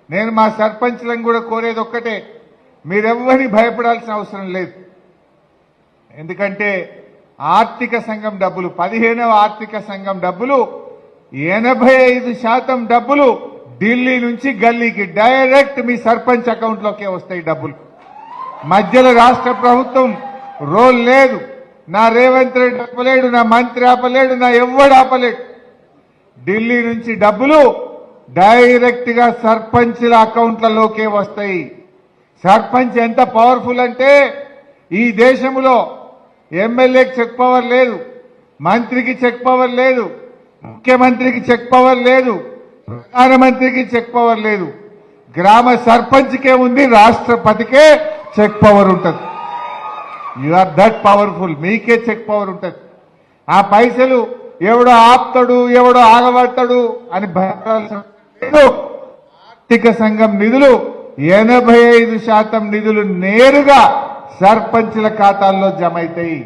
నేను మా సర్పంచ్లను కూడా కోరేది ఒక్కటే, మీరెవ్వరిని భయపడాల్సిన అవసరం లేదు. ఎందుకంటే ఆర్థిక సంఘం డబ్బులు 15వ ఆర్థిక సంఘం డబ్బులు 85% డబ్బులు ఢిల్లీ నుంచి గల్లీకి డైరెక్ట్ మీ సర్పంచ్ అకౌంట్లోకే వస్తాయి డబ్బులు. మధ్యలో రాష్ట్ర ప్రభుత్వం రోల్ లేదు. నా రేవంత్ రెడ్డి ఆపలేడు, నా మంత్రి ఆపలేడు, నా ఎవ్వడు ఆపలేడు. ఢిల్లీ నుంచి డబ్బులు డైరెక్ట్ గా సర్పంచ్ల అకౌంట్లలోకే వస్తాయి. సర్పంచ్ ఎంత పవర్ఫుల్ అంటే ఈ దేశంలో ఎమ్మెల్యేకి చెక్ పవర్ లేదు, మంత్రికి చెక్ పవర్ లేదు, ముఖ్యమంత్రికి చెక్ పవర్ లేదు, ప్రధానమంత్రికి చెక్ పవర్ లేదు. గ్రామ సర్పంచ్కే ఉంది, రాష్ట్రపతికే చెక్ పవర్ ఉంటుంది. You are that powerful. మీకే చెక్ పవర్ ఉంటుంది. ఆ పైసలు ఎవడో ఆపుతాడు, ఎవడో ఆగబడతాడు అని భయపడాల్సిన లేదు. ఆర్థిక సంఘం నిధులు 85% నిధులు నేరుగా సర్పంచ్ల ఖాతాల్లో జమ అవుతాయి.